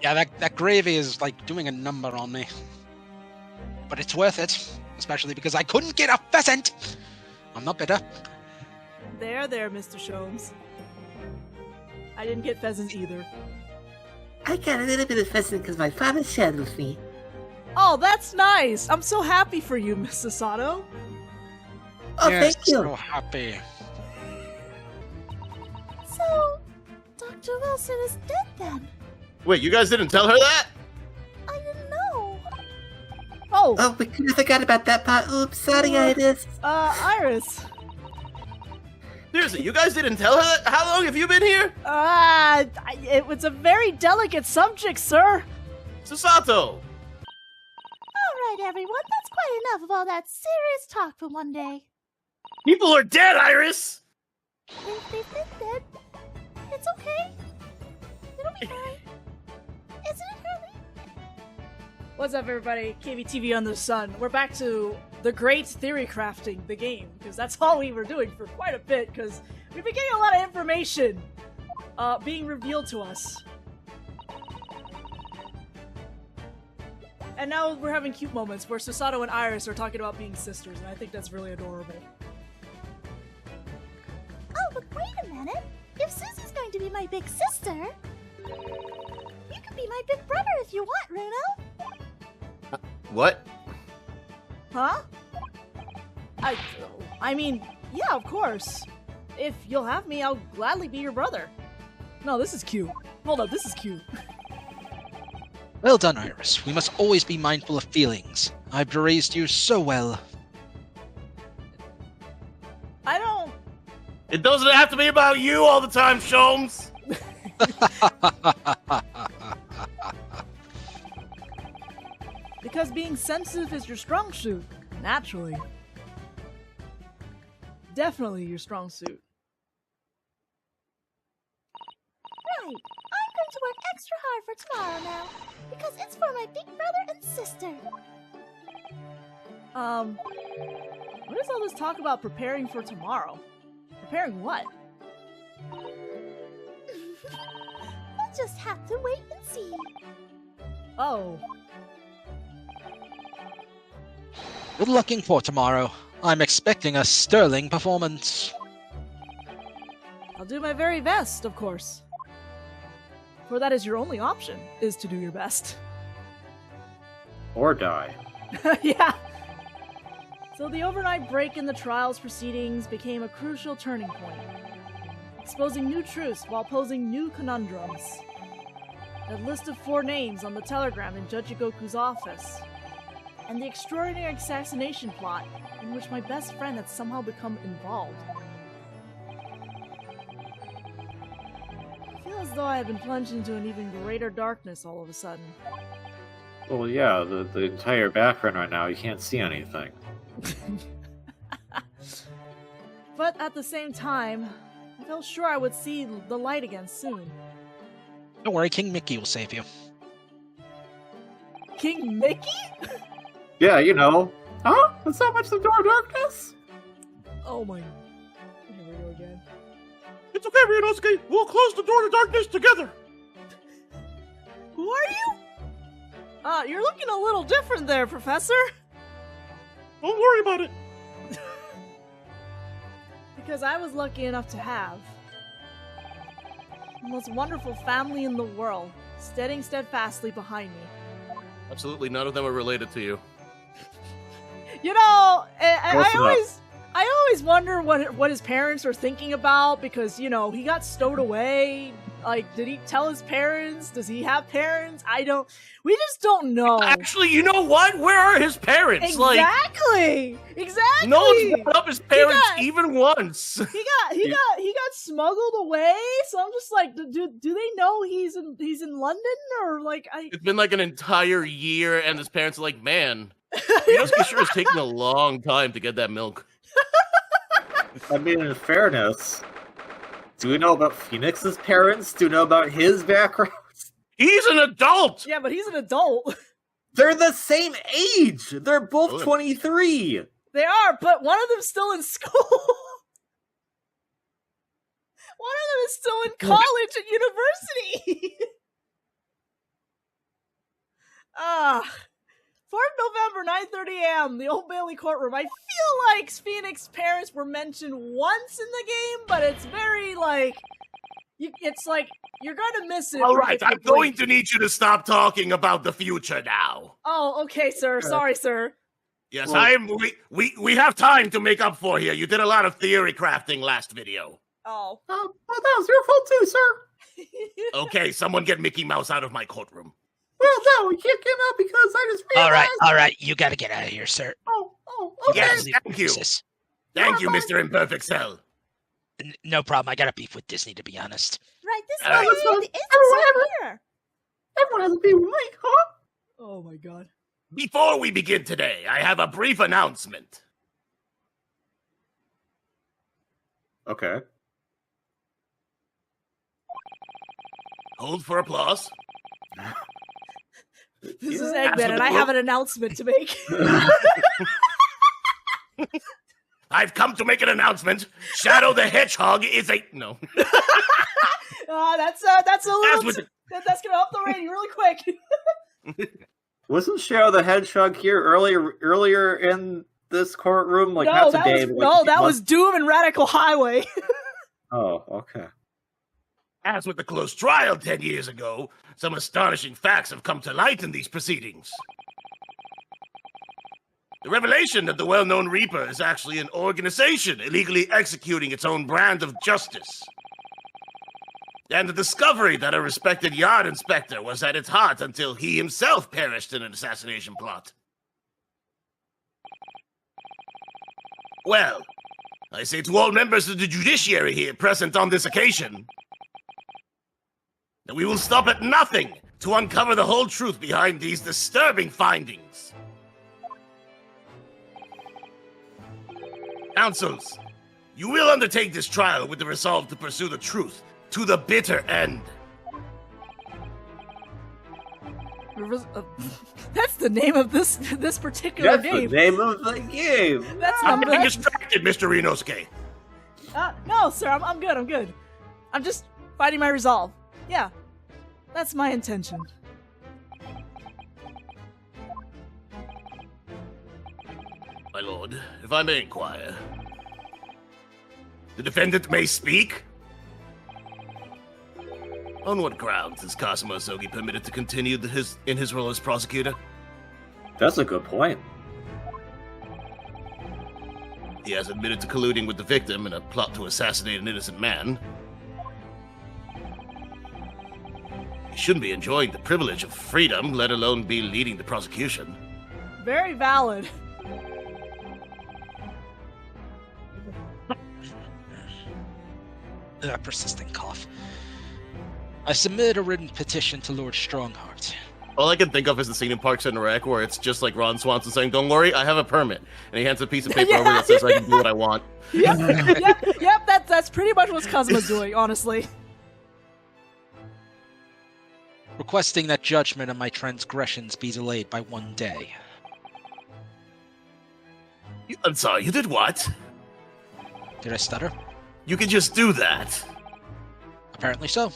Yeah, that gravy is like doing a number on me. But it's worth it, especially because I couldn't get a pheasant. I'm not bitter. There, Mr. Sholmes. I didn't get pheasants either. I got a little bit of pheasant because my father shared with me. Oh, that's nice. I'm so happy for you, Miss Sasato. Oh, yes, thank you. So happy. So, Dr. Wilson is dead then? Wait, you guys didn't tell her that? I didn't know. Oh, we could have forgot about that part. Oops, sorry, Iris. Iris. Seriously, you guys didn't tell her that? How long have you been here? It was a very delicate subject, sir. Sasato! Alright, everyone, that's quite enough of all that serious talk for one day. People are dead, Iris! They've been dead. It's okay. It'll be fine. Isn't it, Kirby? What's up, everybody? KBTV under the sun. We're back to the great theory crafting, the game, because that's all we were doing for quite a bit, because we've been getting a lot of information being revealed to us. And now we're having cute moments where Sasato and Iris are talking about being sisters, and I think that's really adorable. Oh, but wait a minute. If Susie's going to be my big sister, you can be my big brother if you want, Runo. What? Huh? I mean, yeah, of course. If you'll have me, I'll gladly be your brother. No, this is cute. Hold up, this is cute. Well done, Iris. We must always be mindful of feelings. I've raised you so well. I don't... It doesn't have to be about you all the time, Sholmes! Because being sensitive is your strong suit. Naturally. Definitely your strong suit. Right. I'm going to work extra hard for tomorrow now, because it's for my big brother and sister. What is all this talk about preparing for tomorrow? Preparing what? We'll just have to wait and see. Oh. Good looking for tomorrow. I'm expecting a sterling performance. I'll do my very best, of course. For that is your only option, is to do your best. Or die. Yeah. So the overnight break in the trials proceedings became a crucial turning point, exposing new truths while posing new conundrums. That list of 4 names on the telegram in Judge Igoku's office, and the extraordinary assassination plot in which my best friend had somehow become involved. I feel as though I had been plunged into an even greater darkness all of a sudden. Well, yeah, the entire background right now, you can't see anything. But at the same time, I felt sure I would see the light again soon. Don't worry, King Mickey will save you. King Mickey? Yeah, you know. Huh? Is that much the door of darkness? Oh my... Here we go again. It's okay, Ryunosuke. We'll close the door to darkness together. Who are you? You're looking a little different there, Professor. Don't worry about it. Because I was lucky enough to have the most wonderful family in the world, standing steadfastly behind me. Absolutely none of them are related to you. You know, I always wonder what his parents are thinking about, because, you know, he got stowed away. Like, did he tell his parents? Does he have parents? We just don't know. Actually, you know what? Where are his parents? Exactly! Exactly! No one's brought up his parents even once. He got smuggled away, so I'm just like, do they know he's in London? Or like It's been like an entire year, and his parents are like, man, Ryunosuke sure is taking a long time to get that milk. I mean, in fairness, do we know about Phoenix's parents? Do we know about his background? He's an adult! Yeah, but he's an adult. They're the same age! They're both Really? 23! They are, but one of them's still in school. One of them is still in college and university. 4th November, 9:30 a.m., the Old Bailey courtroom. I feel like Phoenix's parents were mentioned once in the game, but it's very, like... it's like, you're gonna miss it. All right, I'm going to need you to stop talking about the future now. Oh, okay, sir. Sorry, sir. Yes, we have time to make up for here. You did a lot of theory crafting last video. Oh. Well, that was your fault too, sir. Okay, someone get Mickey Mouse out of my courtroom. Well, no, we can't get out because I just realized... All right, you gotta get out of here, sir. Oh, okay. Yes, thank you. Thank you, Mr. Imperfect Cell. No problem. I got a beef with Disney, to be honest. Right, this All right. is so here. Everyone has a beef with Mike, huh? Oh my god. Before we begin today, I have a brief announcement. Okay. Hold for applause. This is Eggman, and I have an announcement to make. I've come to make an announcement. Shadow the Hedgehog is a... No. That's a little... That's gonna up the rating really quick. Wasn't Shadow the Hedgehog here earlier in this courtroom? Like, no, not that today. was Doom and Radical Highway. Oh, okay. As with the closed trial 10 years ago, some astonishing facts have come to light in these proceedings. The revelation that the well-known Reaper is actually an organization illegally executing its own brand of justice. And the discovery that a respected yard inspector was at its heart until he himself perished in an assassination plot. Well, I say to all members of the judiciary here present on this occasion, that we will stop at nothing to uncover the whole truth behind these disturbing findings. Counsels, you will undertake this trial with the resolve to pursue the truth to the bitter end. That's the name of this particular game. That's the name of the game. That's I'm not getting distracted, Mr. Inosuke. No, sir, I'm good. I'm just fighting my resolve. Yeah, that's my intention. My lord, if I may inquire, the defendant may speak? On what grounds is Kazuma Osogi permitted to continue in his role as prosecutor? That's a good point. He has admitted to colluding with the victim in a plot to assassinate an innocent man. He shouldn't be enjoying the privilege of freedom, let alone be leading the prosecution. Very valid. Persistent cough. I submitted a written petition to Lord Strongheart. All I can think of is the scene in Parks and Rec where it's just like Ron Swanson saying, "Don't worry, I have a permit," and he hands a piece of paper over that says, "I can do what I want." Yep. That's pretty much what Kazuma's doing, honestly. Requesting that judgment of my transgressions be delayed by 1 day. I'm sorry, you did what? Did I stutter? You can just do that. Apparently so.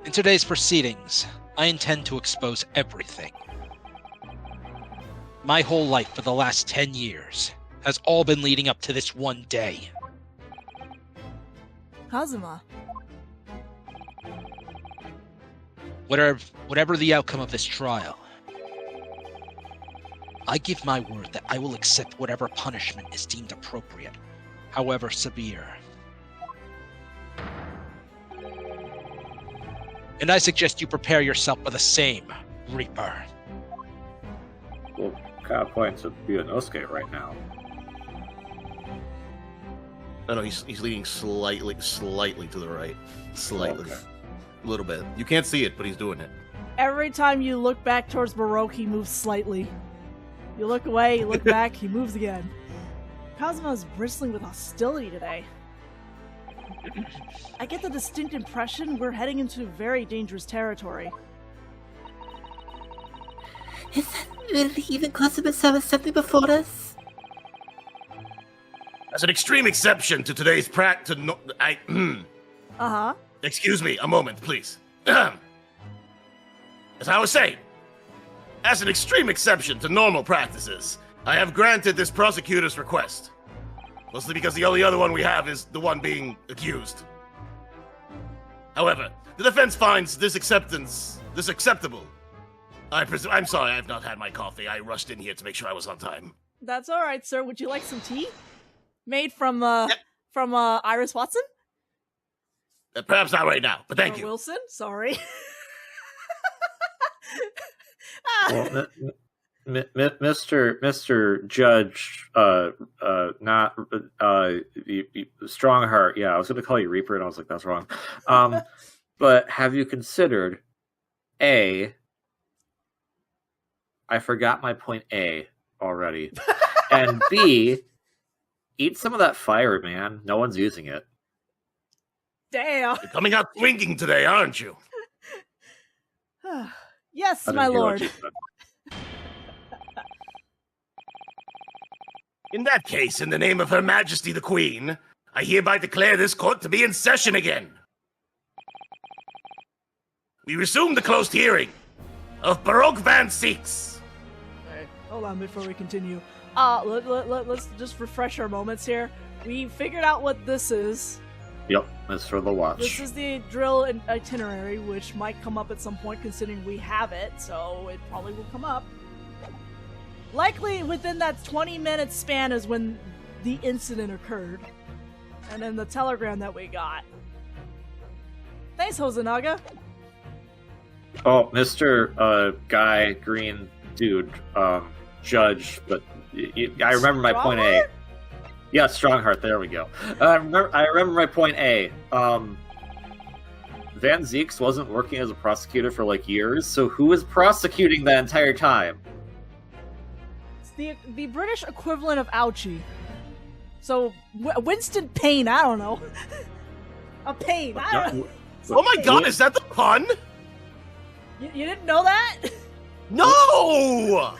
In today's proceedings, I intend to expose everything. My whole life for the last 10 years has all been leading up to this one day. Kazuma. Whatever the outcome of this trial, I give my word that I will accept whatever punishment is deemed appropriate, however severe. And I suggest you prepare yourself for the same, Reaper. Well, kind of points to Inosuke right now. Oh no, he's leaning slightly to the right. Slightly. Okay. A little bit. You can't see it, but he's doing it. Every time you look back towards Baroque, he moves slightly. You look away, you look back, he moves again. Kazuma is bristling with hostility today. I get the distinct impression we're heading into very dangerous territory. Is that really even Kazuma-sama something before us? As an extreme exception to today's Uh-huh. Excuse me, a moment, please. As I was saying, as an extreme exception to normal practices, I have granted this prosecutor's request. Mostly because the only other one we have is the one being accused. However, the defense finds this acceptable. I'm sorry, I've not had my coffee. I rushed in here to make sure I was on time. That's all right, sir. Would you like some tea? Made from Iris Watson? Perhaps not right now, but thank you. Wilson? Sorry. Well, Mr. Judge, Strongheart. Yeah, I was going to call you Reaper, and I was like, that's wrong. But have you considered A? I forgot my point A already, and B, eat some of that fire, man. No one's using it. Damn. You're coming out swinging today, aren't you? Yes, I my didn't hear what lord. you said. In that case, in the name of Her Majesty the Queen, I hereby declare this court to be in session again. We resume the closed hearing of Baroque Van Six. Hey, hold on before we continue. Let's just refresh our moments here. We figured out what this is. Yep, that's for the watch. This is the drill itinerary, which might come up at some point considering we have it, so it probably will come up. Likely within that 20-minute span is when the incident occurred. And then the telegram that we got. Thanks, Hosonaga. Oh, Mr. Guy Green Dude, Judge, but I remember my point A. Yeah, Strongheart, there we go. I remember my point A. Van Zeeks wasn't working as a prosecutor for like years, so who was prosecuting that entire time? It's the British equivalent of Ouchie. So, Winston Payne, I don't know. A Payne, I don't know. Oh my god, is that the pun? You didn't know that? No!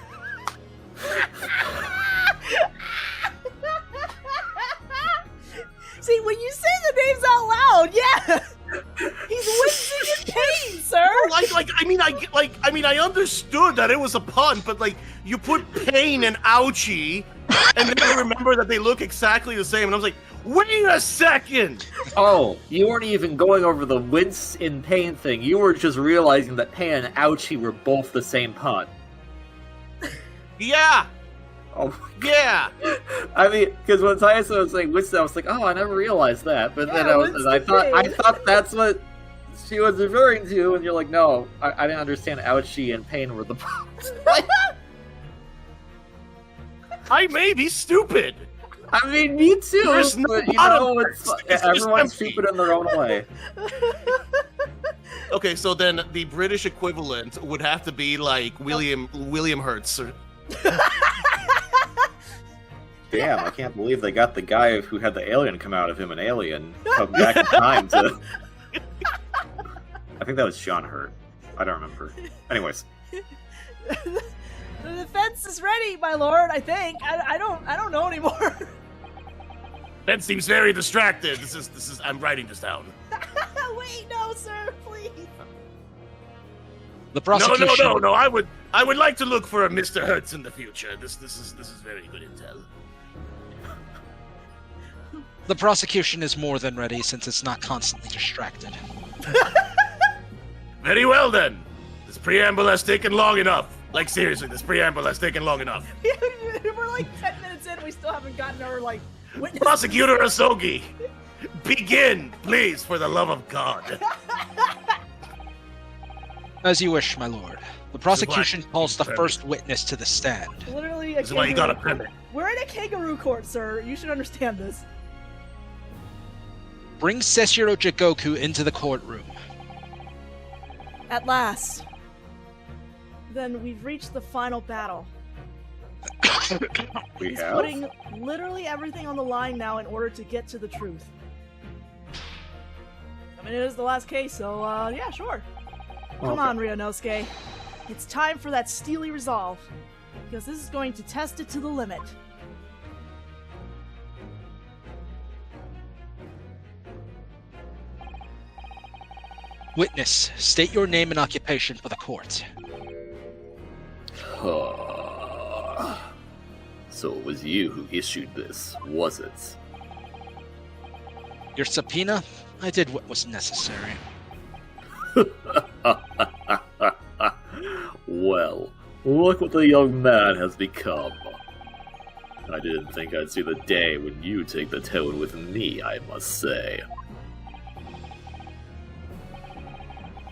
See, when you say the names out loud, yeah! He's Winston in Payne, sir! I understood that it was a pun, but like, you put Pain and Ouchie, and then I remember that they look exactly the same, and I was like, wait a second! Oh, you weren't even going over the wince in pain thing. You were just realizing that pain and ouchie were both the same pun. Yeah! Oh, yeah! I mean, because when Taisa was saying Winston, I was like, oh, I never realized that. But Yeah, then I thought that's what she was referring to, and you're like, no, I didn't understand ouchie and pain were the puns. I may be stupid! I mean, me too. There's But, you not know, a- it's, it's everyone's empty. stupid in their own way. Okay, so then the British equivalent would have to be like William Hertz. Or... Damn, I can't believe they got the guy who had the alien come out of him an alien come back in time to... I think that was John Hurt. I don't remember. Anyways. The defense is ready, my lord, I think. I don't know anymore. Ben seems very distracted. This is. I'm writing this down. Wait, no, sir, please. The prosecution. No. I would like to look for a Mr. Hertz in the future. This is very good intel. The prosecution is more than ready since it's not constantly distracted. Very well then. This preamble has taken long enough. Like seriously, this preamble has taken long enough. We're like 10 minutes in, we still haven't gotten our, like, witness. Prosecutor Asogi, begin, please, for the love of God. As you wish, my lord. The prosecution calls the first witness to the stand. Literally a This is why you got a kangaroo. permit. We're in a kangaroo court, sir. You should understand this. Bring Seshiro Jigoku into the courtroom. At last. Then we've reached the final battle. We He's have? putting literally everything on the line now in order to get to the truth. I mean, it is the last case, so, yeah, sure. Come on, Ryunosuke. It's time for that steely resolve. Because this is going to test it to the limit. Witness, state your name and occupation for the court. So it was you who issued this, was it? Your subpoena? I did what was necessary. Well, look what the young man has become. I didn't think I'd see the day when you take the tone with me, I must say.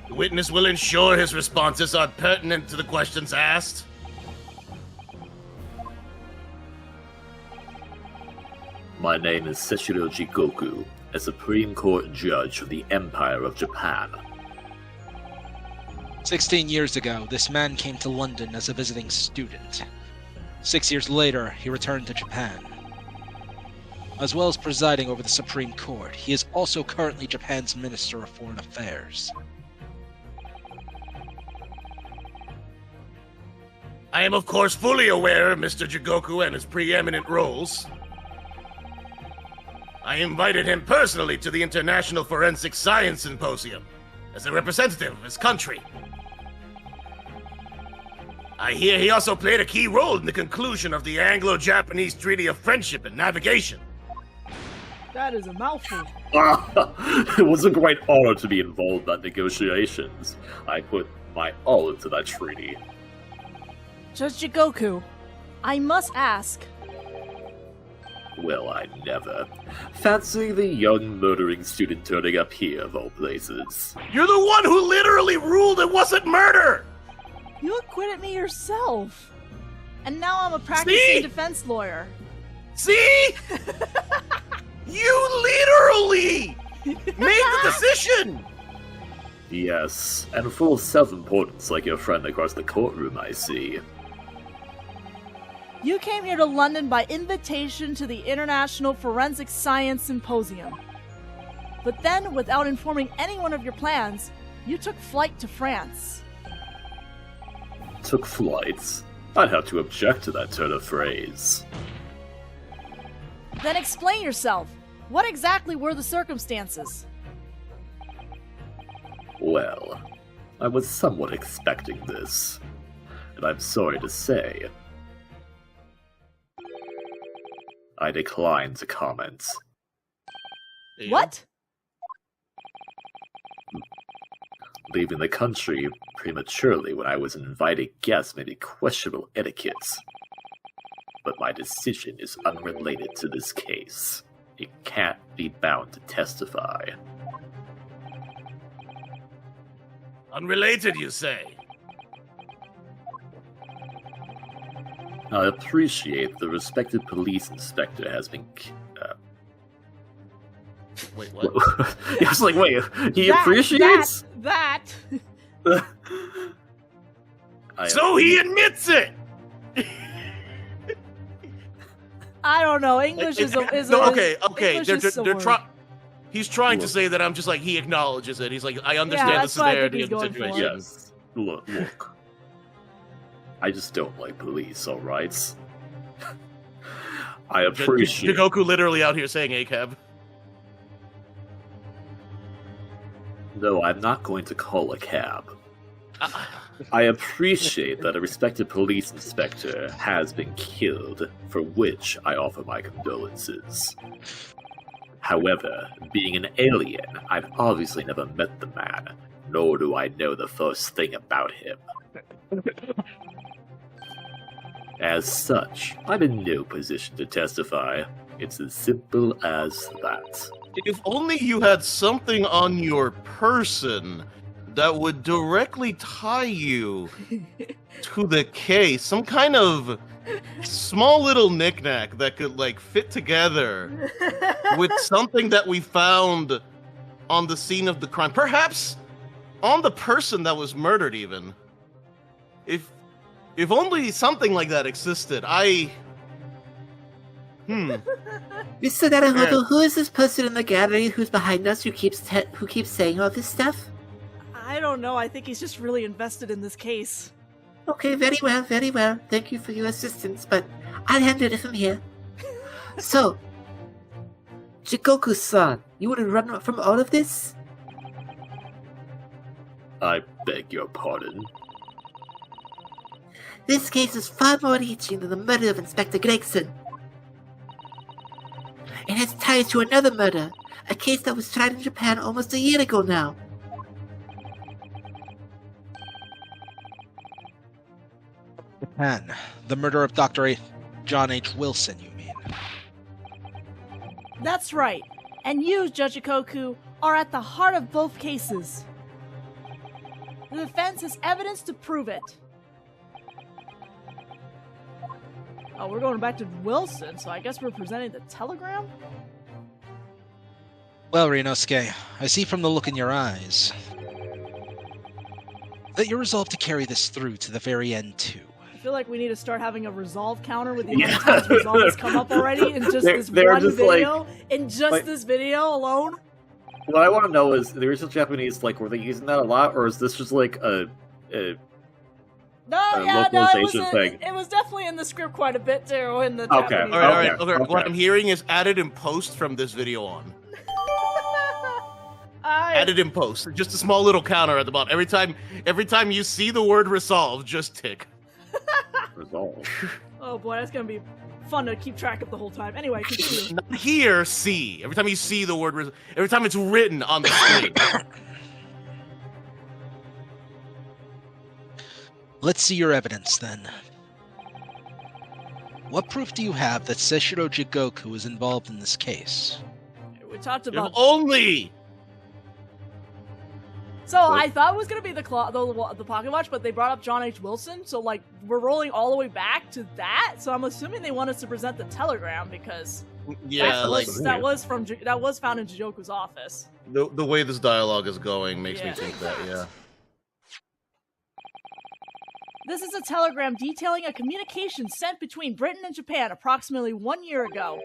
The witness will ensure his responses are pertinent to the questions asked. My name is Seshiro Jigoku, a Supreme Court judge of the Empire of Japan. 16 years ago, this man came to London as a visiting student. 6 years later, he returned to Japan. As well as presiding over the Supreme Court, he is also currently Japan's Minister of Foreign Affairs. I am, of course, fully aware of Mr. Jigoku and his preeminent roles. I invited him personally to the International Forensic Science Symposium as a representative of his country. I hear he also played a key role in the conclusion of the Anglo-Japanese Treaty of Friendship and Navigation. That is a mouthful. It was a great honor to be involved in negotiations. I put my all into that treaty. Judge Jigoku, I must ask. Well, I never. Fancy the young murdering student turning up here, of all places. You're the one who literally ruled it wasn't murder! You acquitted me yourself. And now I'm a practicing defense lawyer. See? You literally made the decision! Yes, and full of self-importance like your friend across the courtroom, I see. You came here to London by invitation to the International Forensic Science Symposium. But then, without informing anyone of your plans, you took flight to France. Took flights? I'd have to object to that turn of phrase. Then explain yourself. What exactly were the circumstances? Well, I was somewhat expecting this. And I'm sorry to say, I decline to comment. What? Leaving the country prematurely when I was an invited guest may be questionable etiquette. But my decision is unrelated to this case. It can't be bound to testify. Unrelated, you say? I appreciate the respected police inspector has been... Wait, what? I was like, wait, he appreciates? That! So he admits it! I don't know. English is a... okay. He's trying to say that I'm just like, he acknowledges it. He's like, I understand the severity of the situation. Yes. Look. I just don't like police, alright? I appreciate... Jigoku literally out here saying ACAB. No, I'm not going to call a cab. I appreciate that a respected police inspector has been killed, for which I offer my condolences. However, being an alien, I've obviously never met the man, nor do I know the first thing about him. As such, I'm in no position to testify. It's as simple as that. If only you had something on your person that would directly tie you to the case, some kind of small little knickknack that could like fit together with something that we found on the scene of the crime, perhaps on the person that was murdered even. If only something like that existed. Mr. Naruhodo, who is this person in the gallery who's behind us who keeps saying all this stuff? I don't know. I think he's just really invested in this case. Okay, very well, very well. Thank you for your assistance, but I'll handle it from here. So, Jigoku-san, you want to run from all of this? I beg your pardon. This case is far more reaching than the murder of Inspector Gregson. It has ties to another murder, a case that was tried in Japan almost a year ago now. Japan. The murder of Dr. John H. Wilson, you mean? That's right. And you, Judge Ikoku, are at the heart of both cases. The defense has evidence to prove it. Oh, we're going back to Wilson, so I guess we're presenting the telegram? Well, Ryunosuke, I see from the look in your eyes that you're resolved to carry this through to the very end, too. I feel like we need to start having a resolve counter with the amount of times resolve has come up already in just this one video. In just this video alone. What I want to know is, the original Japanese, like, were they using that a lot, or is this just like a localization thing? It was definitely in the script quite a bit too. In the okay, Japanese. All right. What I'm hearing is added in post from this video on. Added in post. Just a small little counter at the bottom. Every time you see the word resolve, just tick. Resolve. Oh boy, that's gonna be fun to keep track of the whole time. Anyway, continue. Not here, see. Every time you see the word every time it's written on the screen. Let's see your evidence, then. What proof do you have that Seshiro Jigoku is involved in this case? We talked If about. only. So I thought it was gonna be the pocket watch, but they brought up John H. Wilson, so like we're rolling all the way back to that. So I'm assuming they want us to present the telegram because Yeah, that was found in Jijoku's office. The way this dialogue is going makes me think that. Yeah. This is a telegram detailing a communication sent between Britain and Japan approximately 1 year ago.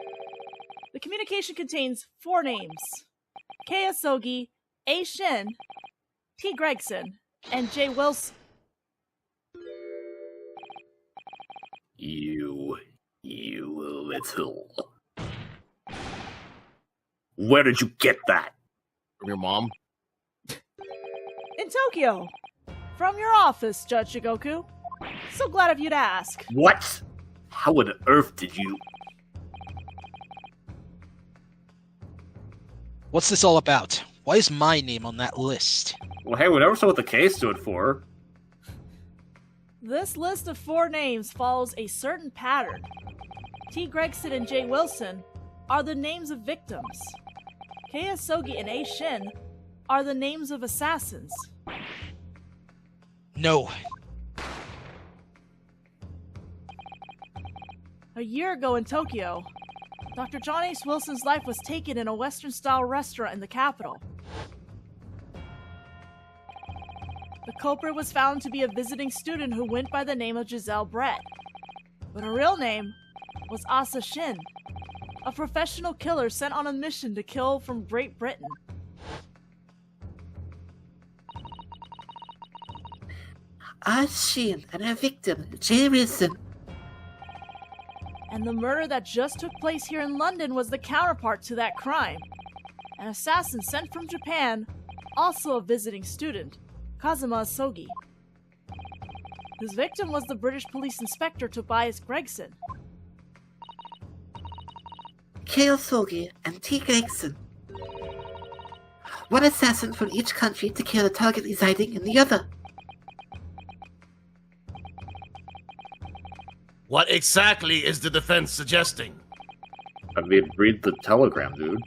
The communication contains 4 names: Kei Asogi, A. Shin, T. Gregson, and J. Wilson. You little. Where did you get that? From your mom? In Tokyo. From your office, Judge Jigoku. So glad of you to ask. What? How on earth did you... What's this all about? Why is my name on that list? Well, hey, we never saw what the case stood for. This list of 4 names follows a certain pattern. T. Gregson and J. Wilson are the names of victims. Kei Asogi and A. Shin are the names of assassins. No. A year ago in Tokyo, Dr. John H. Wilson's life was taken in a Western-style restaurant in the capital. The culprit was found to be a visiting student who went by the name of Giselle Brett. But her real name was Asa Shin, a professional killer sent on a mission to kill from Great Britain. Shin and her victim, J. Wilson. And the murder that just took place here in London was the counterpart to that crime. An assassin sent from Japan, also a visiting student, Kazuma Asogi. His victim was the British police inspector Tobias Gregson. Kei Asogi and T. Gregson. One assassin from each country to kill a target residing in the other. What exactly is the defense suggesting? I mean, read the telegram, dude.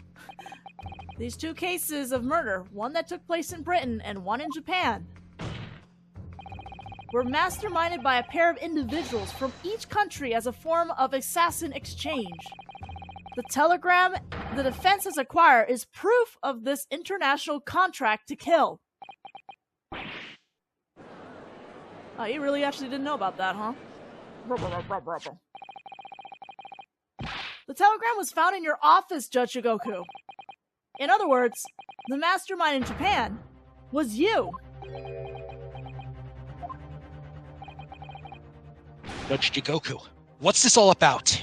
These 2 cases of murder, one that took place in Britain and one in Japan, were masterminded by a pair of individuals from each country as a form of assassin exchange. The telegram the defense has acquired is proof of this international contract to kill. Oh, you really actually didn't know about that, huh? The telegram was found in your office, Judge Jigoku. In other words, the mastermind in Japan was you. Judge Jigoku, what's this all about?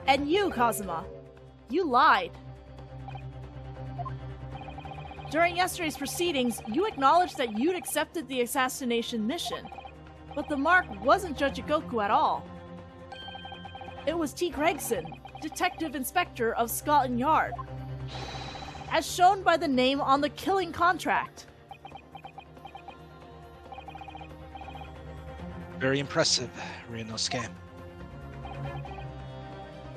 And you, Kazuma, you lied. During yesterday's proceedings, you acknowledged that you'd accepted the assassination mission. But the mark wasn't Judge Goku at all. It was T. Gregson, Detective Inspector of Scotland Yard, as shown by the name on the killing contract. Very impressive, Ryunosuke.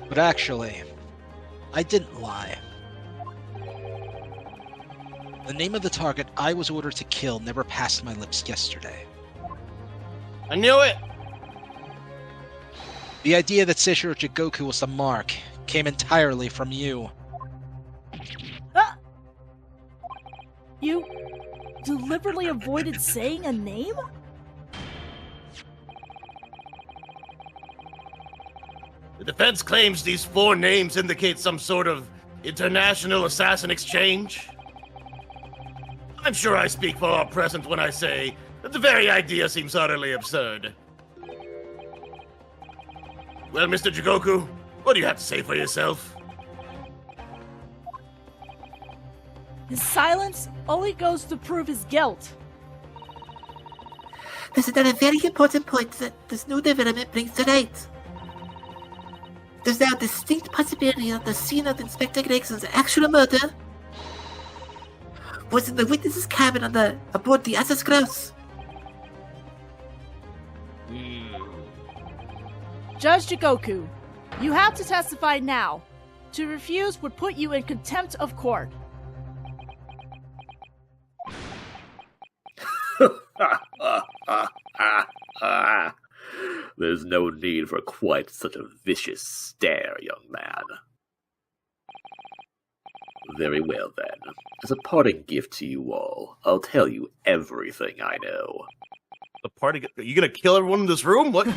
But actually, I didn't lie. The name of the target I was ordered to kill never passed my lips yesterday. I knew it! The idea that Seishiro Jigoku was the mark came entirely from you. Ah! You deliberately avoided saying a name? The defense claims these 4 names indicate some sort of international assassin exchange. I'm sure I speak for all present when I say that the very idea seems utterly absurd. Well, Mr. Jigoku, what do you have to say for yourself? His silence only goes to prove his guilt. There's another very important point that this new development brings to light. There's now a distinct possibility that the scene of Inspector Gregson's actual murder was in the witness's cabin aboard the SS Grouse. Judge Jigoku, you have to testify now. To refuse would put you in contempt of court. There's no need for quite such a vicious stare, young man. Very well, then. As a parting gift to you all, I'll tell you everything I know. The party? Are you gonna kill everyone in this room? What?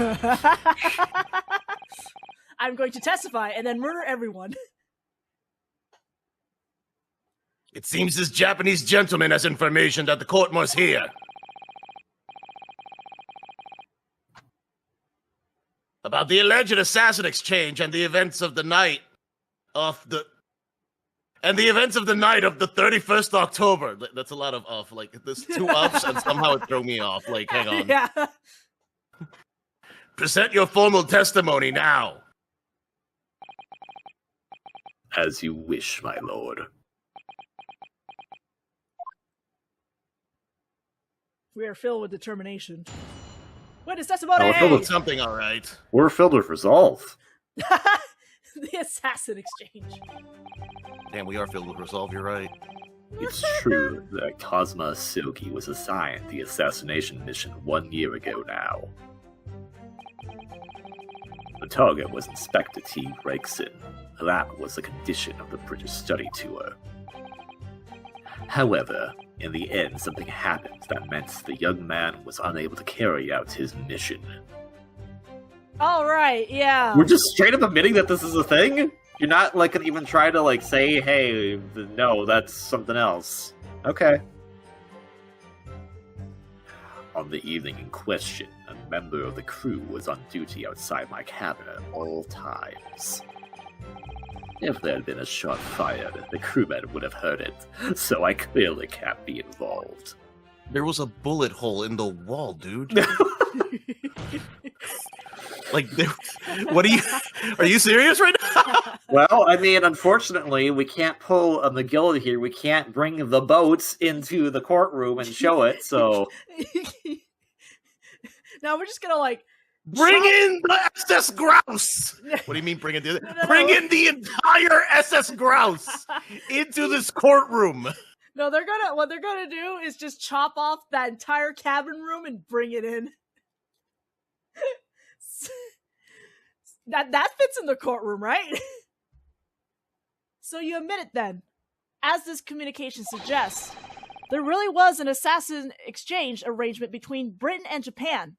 I'm going to testify and then murder everyone. It seems this Japanese gentleman has information that the court must hear. About the alleged assassin exchange and the events of the night of the 31st October. That's a lot of off. Like, there's 2 ups and somehow it threw me off. Like, hang on. Yeah. Present your formal testimony now. As you wish, my lord. We are filled with determination. Witness testimony! we're filled with Something, all right. We're filled with resolve. The assassin exchange. Damn, we are filled with resolve. You're right. It's true that Kazuma Silky was assigned the assassination mission 1 year ago now. The target was Inspector T. Gregson. That was a condition of the British study tour. However, in the end, something happened that meant the young man was unable to carry out his mission. Alright, yeah. We're just straight up admitting that this is a thing? You're not, like, gonna even try to, like, say, hey, no, that's something else. Okay. On the evening in question, a member of the crew was on duty outside my cabin at all times. If there had been a shot fired, the crewmen would have heard it, so I clearly can't be involved. There was a bullet hole in the wall, dude. Like, what are you serious right now? Well, I mean, unfortunately, we can't pull a McGill here. We can't bring the boats into the courtroom and show it, so... Now we're just gonna, like... Bring in the SS Grouse! What do you mean bring in Bring in the entire SS Grouse into this courtroom! No, what they're gonna do is just chop off that entire cabin room and bring it in. That fits in the courtroom, right? So you admit it then. As this communication suggests, there really was an assassin exchange arrangement between Britain and Japan.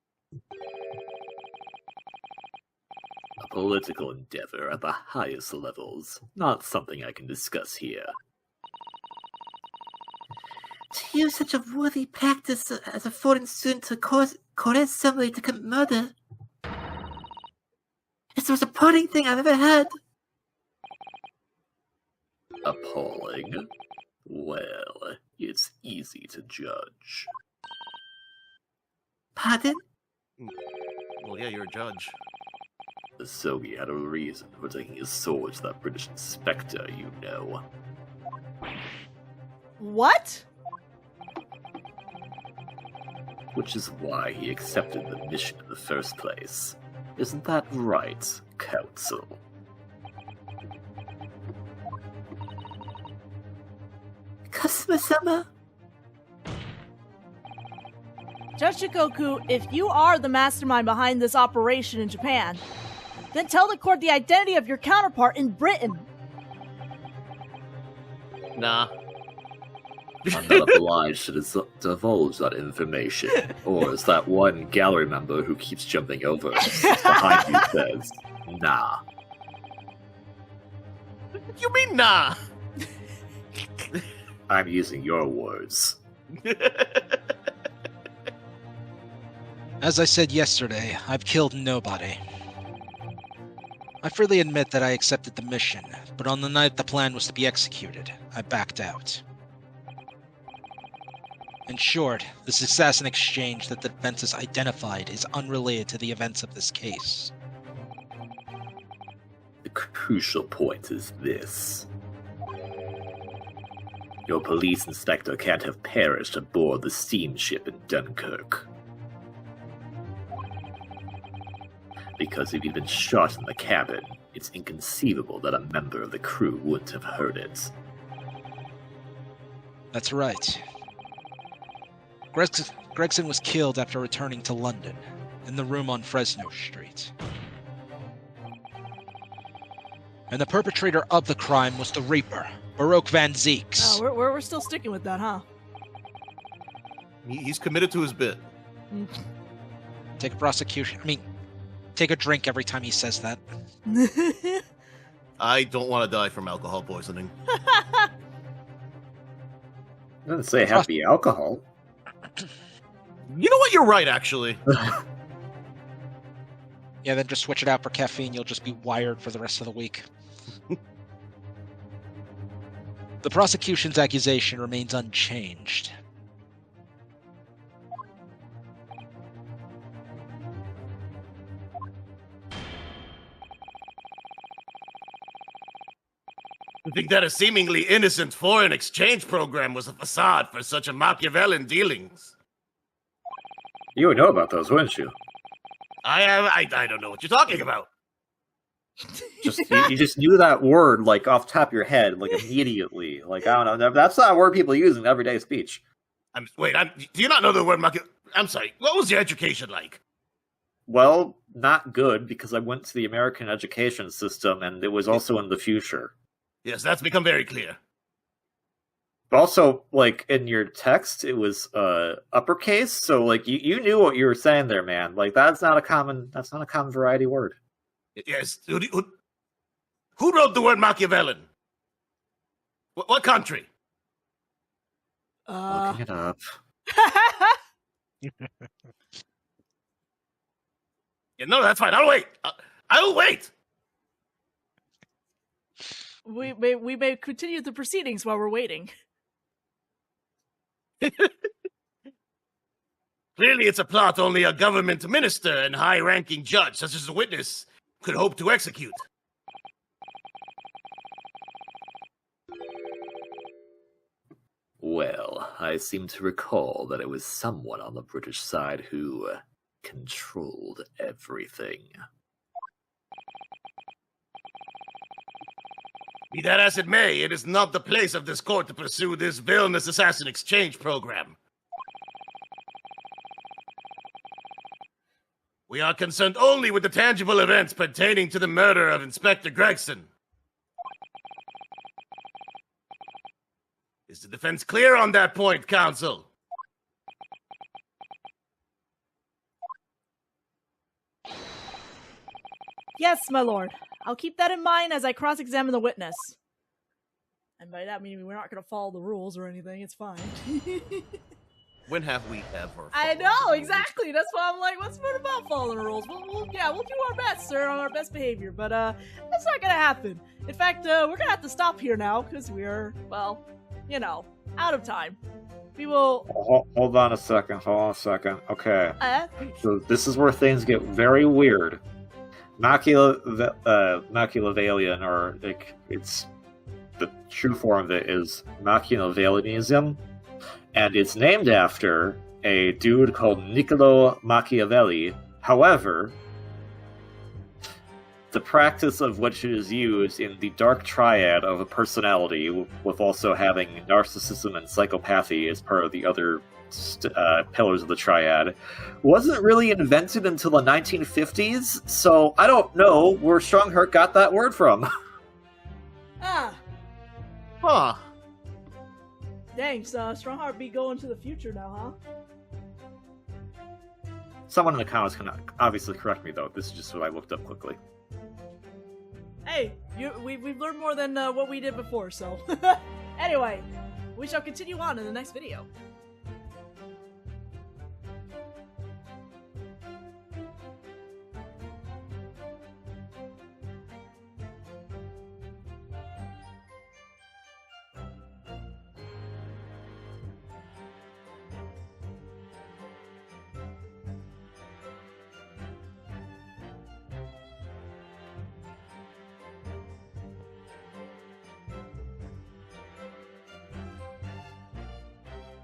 A political endeavor at the highest levels. Not something I can discuss here. To use such a worthy practice as a foreign student to cause somebody to commit murder. It's the most appalling thing I've ever heard. Appalling? Well, it's easy to judge. Pardon? Well, yeah, you're a judge. The Sogi had a reason for taking his sword to that British inspector, you know. What? Which is why he accepted the mission in the first place. Isn't that right, Council? Customer-sama? Judge Shikoku, if you are the mastermind behind this operation in Japan, then tell the court the identity of your counterpart in Britain. Nah. I'm not obliged to divulge that information. Or as that one gallery member who keeps jumping over behind you says, nah. What do you mean, nah? I'm using your words. As I said yesterday, I've killed nobody. I freely admit that I accepted the mission, but on the night the plan was to be executed, I backed out. In short, this assassin exchange that the defense has identified is unrelated to the events of this case. The crucial point is this. Your police inspector can't have perished aboard the steamship in Dunkirk. Because if he'd been shot in the cabin, it's inconceivable that a member of the crew wouldn't have heard it. That's right. Gregson was killed after returning to London, in the room on Fresno Street. And the perpetrator of the crime was the Reaper, Baroque Van Zeeks. Oh, we're still sticking with that, huh? He's committed to his bit. Take a drink every time he says that. I don't want to die from alcohol poisoning. Doesn't say happy alcohol. You know what? You're right, actually. Yeah, then just switch it out for caffeine, you'll just be wired for the rest of the week. The prosecution's accusation remains unchanged. I think that a seemingly innocent foreign exchange program was a facade for such a Machiavellian dealings. You would know about those, wouldn't you? I don't know what you're talking about. You just knew that word, like, off the top of your head, like, immediately. Like, I don't know. That's not a word people use in everyday speech. Do you not know the word I'm sorry, what was your education like? Well, not good, because I went to the American education system, and it was also in the future. Yes, that's become very clear. But also, like, in your text, it was uppercase, so, like, you knew what you were saying there, man. Like, that's not a common variety word. Yes, who wrote the word Machiavellian? What country? Looking it up. Yeah, no, that's fine. I'll wait. I'll wait. We may continue the proceedings while we're waiting. Clearly, it's a plot only a government minister and high-ranking judge, such as the witness, could hope to execute. Well, I seem to recall that it was someone on the British side who controlled everything. Be that as it may, it is not the place of this court to pursue this villainous assassin exchange program. We are concerned only with the tangible events pertaining to the murder of Inspector Gregson. Is the defense clear on that point, counsel? Yes, my lord. I'll keep that in mind as I cross-examine the witness. And by that meaning we're not going to follow the rules or anything. It's fine. When have we ever? I know, exactly. That's why I'm like, what's what about following the rules? We'll do our best, sir, on our best behavior. But that's not going to happen. In fact, we're going to have to stop here now because we're, well, you know, out of time. We will. Hold on a second. Okay. So this is where things get very weird. Machiavellian, or like, it's the true form of it is Machiavellianism, and it's named after a dude called Niccolo Machiavelli. However, the practice of which it is used in the dark triad of a personality, with also having narcissism and psychopathy as part of the other pillars of the triad, wasn't really invented until the 1950s, so I don't know where Strongheart got that word from. Ah. Huh. Dang, so Strongheart be going to the future now, huh? Someone in the comments can obviously correct me, though. This is just what I looked up quickly. Hey, we've learned more than what we did before, so... Anyway, we shall continue on in the next video.